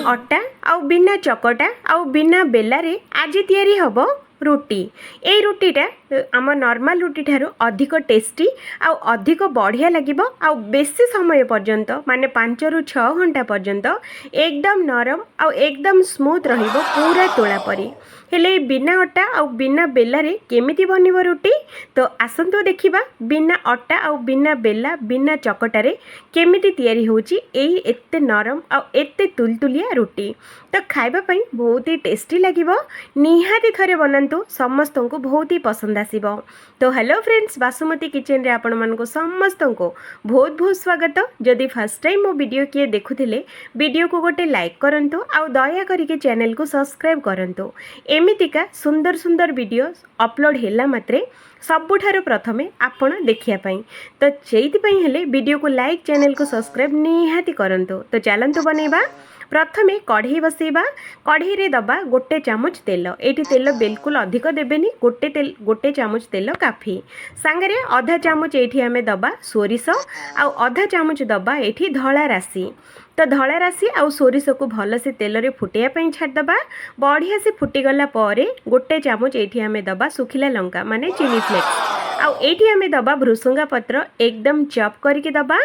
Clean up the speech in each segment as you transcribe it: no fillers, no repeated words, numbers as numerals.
अटा आउ बिना चकटा आउ बिना बेलारे आज तैयारी हबो रुटी। ए रुटीटा आम नॉर्मल रुटी ठारू अधिक टेस्टी आउ अधिक बढ़िया लागिबो आउ बेसी समय पर्यंत माने 5 रु 6 घंटा पर्यंत एकदम नरम आउ एकदम स्मूथ रहिबो पूरा तोला परी। हेले बिना अटा आउ बिना बेलारे केमिति बनिबो रुटी तो आसंतु देखिबा बिना अटा आउ बिना बेला बिना चकटारे केमिति तैयारी होची एई एत्ते नरम आउ एत्ते तुलतुलिया रुटी। तो खाइबा पई बहुत ही टेस्टी लागिबो निहाती थरे बनंतु समस्त को बहुत ही पसंद आसीबो। तो हेलो फ्रेंड्स बासुमती किचन रे आपण मन को समस्त को बहुत बहुत स्वागत। जदि फर्स्ट टाइम मो वीडियो किए देखुथिले वीडियो को गोटे लाइक करंतु आउ दया करिके चैनल को सब्सक्राइब करंतु। एमितिका सुंदर सुंदर वीडियो अपलोड होला मात्रे सबुठारो प्रथमे आपण देखिया पई तो सेइति पई हेले वीडियो को लाइक चैनल को सब्सक्राइब निहाती करंतु। तो चलंतु बनेबा प्रथमे कढ़ई बसैबा कढ़ई रे दबा गोटे चामच तेल एठी तेल बिल्कुल अधिक देबेनी गोटे चामच तेल काफी सांगरे आधा चामच एठी आमे दबा सोरिष आउ आधा चामच दबा एठी धला राशि। तो धला राशि आउ सोरिष को भल से तेल रे फुटिया पई छाड़ दबा बढ़िया से फुटी गला परे गोटे चामच एठी आमे दबा सुखिला लंका माने चिली फ्लेक्स आउ एठी आमे दबा भृसुंगा पत्र एकदम चॉप करके दबा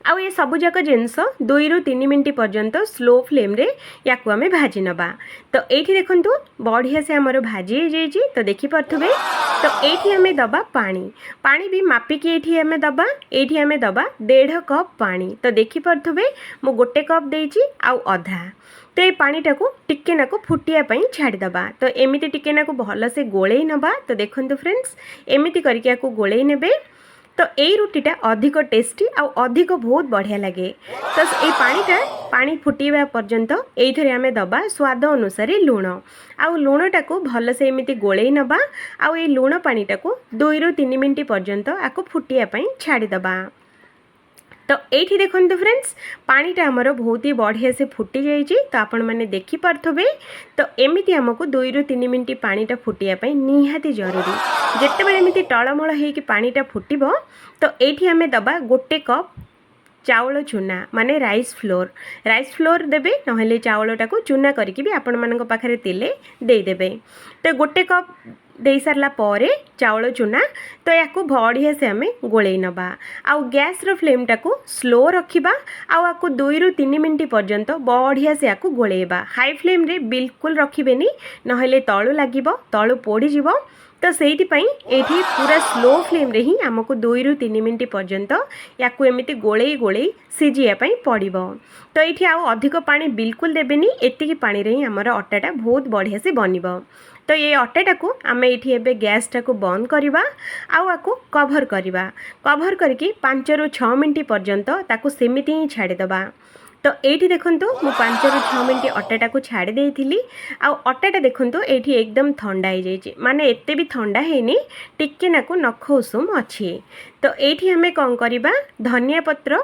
आउ ये सबुजाक जिनस 2 रु 3 मिनट पर्यंत स्लो फ्लेम रे याकु आमे भाजी नबा। तो एठी देखंतु बढ़िया से हमर भाजी हो जाईची तो देखि परथुबे। तो एठी आमे दबा पानी भी मापी के एठी आमे दबा 1.5 कप पानी। तो देखि परथुबे मो गोटे कप देईची आउ आधा। तो ये पानीटा को टिके नाको फुटिया पई छाड़ी दबा। तो एमिति टिके नाको भल से गोळेई नबा। तो देखंतु फ्रेंड्स एमिति करके याकु गोळेई नेबे तो यही रुटीटा अधिक टेस्टी आउ अधिक बहुत बढ़िया लगे। तो ये पानी फुटिवा पर्यंत एइथरे आमे दबा स्वाद अनुसार लुण आउ लुणटा को भल से एमिति गोळेई नबा आउ ए लुण पानीटा को 2 रु 3 मिनट पर्यंत आको फुटिया पई छाड़ी दबा। तो एठी देखंतु फ्रेंड्स पानीटा हमर बहुत ही बढ़िया से फुटी जाइए तो आपण मैंने देखि पारथबे। तो एमिति हमको 2 रु 3 मिनट पानीटा फुटिया पई निहाती जरूरी। जेते बेले एमिति टळमळ हेकि पानीटा फुटिबो तो एठी हमें दबा गोटे कप चाउल चूना माने राइस फ्लोर देबे नहले चाउलटा को चूना करके भी आपण मानक पाखरे तेले दे देबे। तो गोटे कप दे सारला परे चाउल चूना तो याकू बढ़िया से आमे गोळेई नबा आउ गैस रो फ्लेम टाकू स्लो रखिबा आउ आकू 2 रु 3 मिनट पर्यंत बढ़िया से याकू गोळेइबा। हाई फ्लेम रे बिल्कुल रखिबेनी नहले तळु लागिबो तळु पोडी जिवो। तो सेइति पई एठी पूरा स्लो फ्लेम रे ही हमको 2 रु 3 मिनट पर्यंत याकू एमिति गोळेई सिजिया पई पड़िबो। तो एठी आउ अधिक पानी बिल्कुल देबेनी एतिकी पानी रे ही हमर अट्टाटा बहुत बढ़िया से बनिबो। तो ये अट्टाटा को आमे एठी एबे गैस टा को बंद करिबा आउ आकू कवर करके 5 रु 6 मिनट पर्यंत ताकू सेमिति ही छाड़ी दबा। तो एठी देखंतु मु 5 रु 6 मिनट अट्टाटा को छाड़ी देइथिली आउ अट्टाटा देखंतु एठी एकदम ठंडा हो जाइए माने एते भी ठंडा हेनी टिके नाकू नख उषुम अछि। तो एठी हमें कौन करिबा धनिया पत्र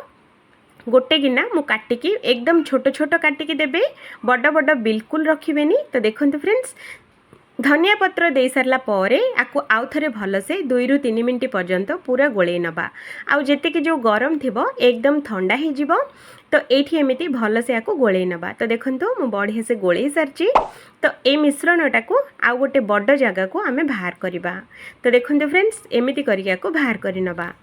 गोटे गिना मु काटिकी एकदम छोट छोट काटिकी देबे बड़ बिल्कुल रखिबेनी। तो देखंतु फ्रेंड्स धनिया पत्र दे सारला परे आकु आउ थरे भल से 2 रु 3 मिनट पर्यंत पूरा गोळेई नबा आउ जेते कि जो गरम थिबो एकदम ठंडा ही जिवो। तो एठी एमिति भल से आकु गोळेई नबा। तो देखंतु मु बढ़िया से गोळेई सारची। तो ए मिश्रणटा को आउ गोटे बड़ जगह को आमे बाहर करिबा। तो देखंतु फ्रेंड्स एमिति करिया को बाहर करि नबा।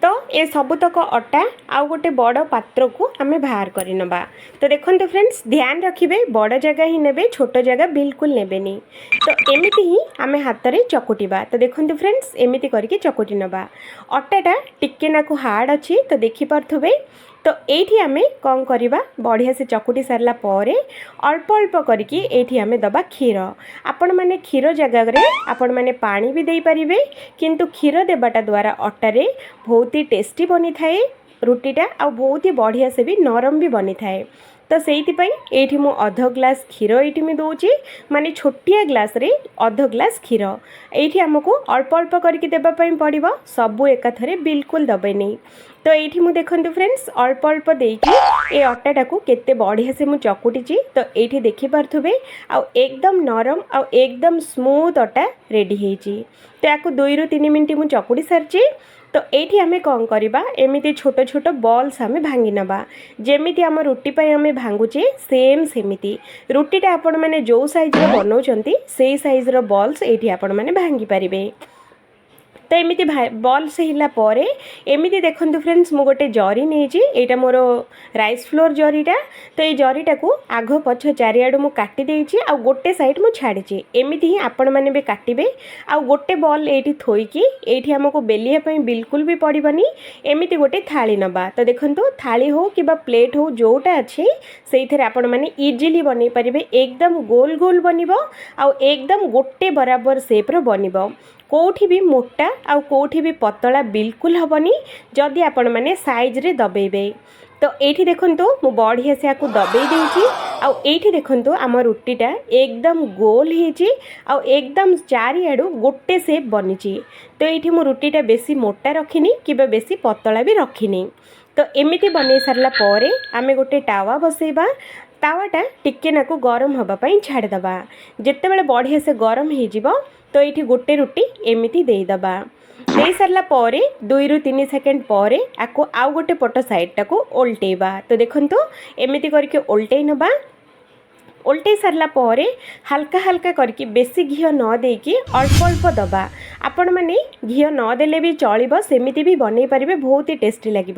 तो ये सबुतक अटा आउ गोटे बड़ पात्र को आमे बाहर करि नबा। तो देखंतु फ्रेंड्स ध्यान रखिबे बड़ जगह ही नेबे छोट जगह बिल्कुल नेबेनी। तो एमिति ही आमे हाथ रे चकुटिबा। तो देखंतु फ्रेंड्स एमिति करके चकुटि नबा। अटाटा टिके नाकु हार्ड अछि तो देखि पारथुबे। तो एठी आमे कौन करिबा बढ़िया से चकुटी सारला परे अल्प अल्प करके एठी आमे दबा क्षीर। आपण माने क्षीर जगह रे आपण माने पानी भी देई परिबे किंतु क्षीर देबाटा द्वारा अटा रे बहुत ही टेस्टी बनी थाए रुटीटा आ बहुत ही बढ़िया से भी नरम भी बनी थाए। तो सेइथिपाई एठी मु अध ग्लास क्षीर एठी में दोची माने छोटिया ग्लास रे अध ग्लास क्षीर एठी हमको अल्प अल्प करके देबा पई पड़िबो सबु एकाथरे बिल्कुल दबे नहीं। तो एठी मु देखंतु फ्रेंड्स अल्प अल्प देकी ए अट्टाटा को केते बढ़िया से मु चकुटीची। तो एठी देखि पारथुबे आ एकदम नरम आ एकदम स्मूथ अट्टा रेडी हेची। तो याकू 2 रु 3 मिनिट मु चकुटी सारची। तो ये आम कौन करवा एमती छोट छोट बॉल्स आम भांगी नवा जेमिति आम रुटी आम भांगुचे सेम सेमिति रुटीटा आपण मैंने जो साइज बनाऊँच से साइज बॉल्स ये आपण मैंने भांगी पारे। तो एमती बॉल्स है एमती देखो फ्रेंड्स मु गोटे जरी नहीं यहाँ मोर राइस फ्लोर जरीटा तो ये जरीटा को आग पछ चारिआडू मु काटी देछि आ गोटे साइड मु छाड़ी एमती ही आपण मैंने भी काटे आ गोटे बॉल ये थोईकी ये आमको बेलिया बिल्कुल भी पड़बनी एमती गोटे थाली नवा। तो देखो थाली हो कि प्लेट हो जोटा अच्छे से आपण मैंने इजिली बन पारे एकदम गोल गोल बन एकदम गोटे बराबर सेप्र बन कोठी भी मोटा आउ कोठी भी पतला बिल्कुल हेनी जदि आपण मैंने साइज रे दबेबे। तो ये देखो मु बढ़िया से आपको दबे देती देखो आम रुटीटा एकदम गोल हो एकदम चारिआडू गोटे सेप बनी। तो ये मु रुटीटा बेसी मोटा रखिनी कि बेसी पतला भी रखिनी। तो एमती बन सारा पर आम गोटे टावा बसैबा तावाटा टिके नाकू गरम होगापाई छाड़ीदबा जिते बड़े बढ़िया से गरम हो तो ये गोटे रुटी एमती देदबा दे सारा पर 2 ରୁ 3 सेकेंड पर आपको आउ गोटे पट साइडटा को ओल्टेबा। तो देखो एमती करके ओल्टे नबा ओल्टे सारा पर हल्का हल्का करके बेसी घी न देकी अल्प अल्प दबा आपण मैंने घी नदेले भी चलो सेमिति भी बन पारे बहुत ही टेस्टी लगे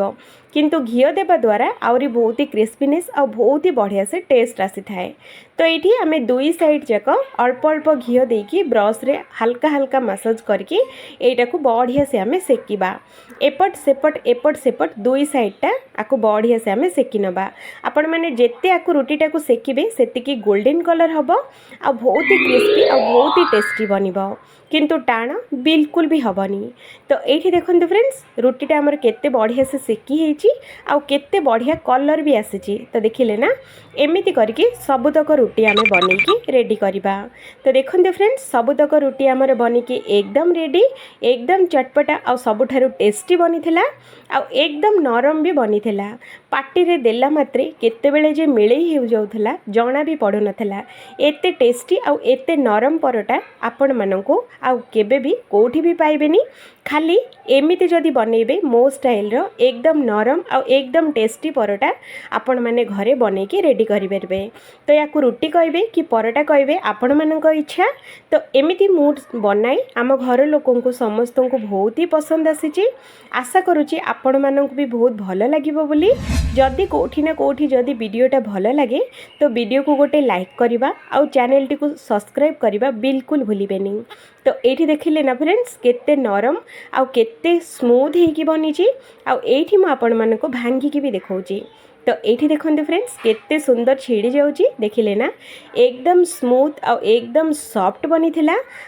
किंतु घी देवा द्वारा आहरी बहुत ही क्रिस्पीनेस आ बहुत ही बढ़िया से टेस्ट आसी थाए। तो ये आम 2 साइड जाक अल्प अल्प घी देकी ब्रश रे हल्का हल्का मसाज करके यहाँ को बढ़िया से आम सेकिबा एपट सेपट 2 साइडटा आपको बढ़िया से आम सेकी नबा। आपण मैंने जेते आपको रुटीटा को सेकिबे सेतिकी गोल्डन कलर हम आ बहुत ही क्रिस्पी आ बहुत ही टेस्टी बन किंतु टाण बिल्कुल भी हेनी। तो ये देखो फ्रेंड्स रुटीटा आमर केते बढ़िया से सेकी आउ केते बढ़िया कलर भी आसी। तो देखिले ना एमती करके सबुतक रुटी आम बनईकी रेडी करवा। तो देखते फ्रेंड्स सबुतक रुटी आमर बनिकी एकदम रेडी एकदम चटपटा आ सबुठारु टेस्टी बनी आ एकदम नरम भी बनी पार्टी रे देला मात्रे केतेबेले जे मिलई हो जाउथला जना भी पड़ू नथला एते टेस्टी आ एते नरम परोटा आपण माननको आ केबे भी कोठी भी पाइबेनी खाली एमिति जदि बनइबे मो स्टाइल रो एकदम नरम आ एकदम टेस्टी परोटा आपण माने घरे बनईकी रेडी करि परबे। तो याकू रुटी कहबे कि परोटा कहबे आपण मानक इच्छा। तो एमिति मु बनाई आम घर लोकन को समस्त को बहुत ही पसंद आसी आशा करुच्ची आपण मानक भी बहुत भल लागिबो बोली। जदि कोठी ना कोठी जदि वीडियोटा भल लगे तो वीडियो को गोटे लाइक करवा आ चैनल टी को सब्सक्राइब करवा बिल्कुल भूलिबेनी। तो ये देखिले ना फ्रेंड्स केते नरम आ केते स्मूथ होगी बनी आठी मुझे भांगिकी भी देखौची। तो ये देखते फ्रेंड्स केते सुंदर छिड़ी जाऊँगी देखिले ना एकदम स्मूथ आ एकदम सॉफ्ट बनी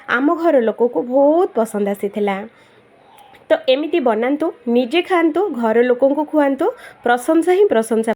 आम घर लोक को बहुत पसंद आसी। तो एमिति बनातु निजे खातु घर लोक खुआतु प्रशंसा ही प्रशंसा।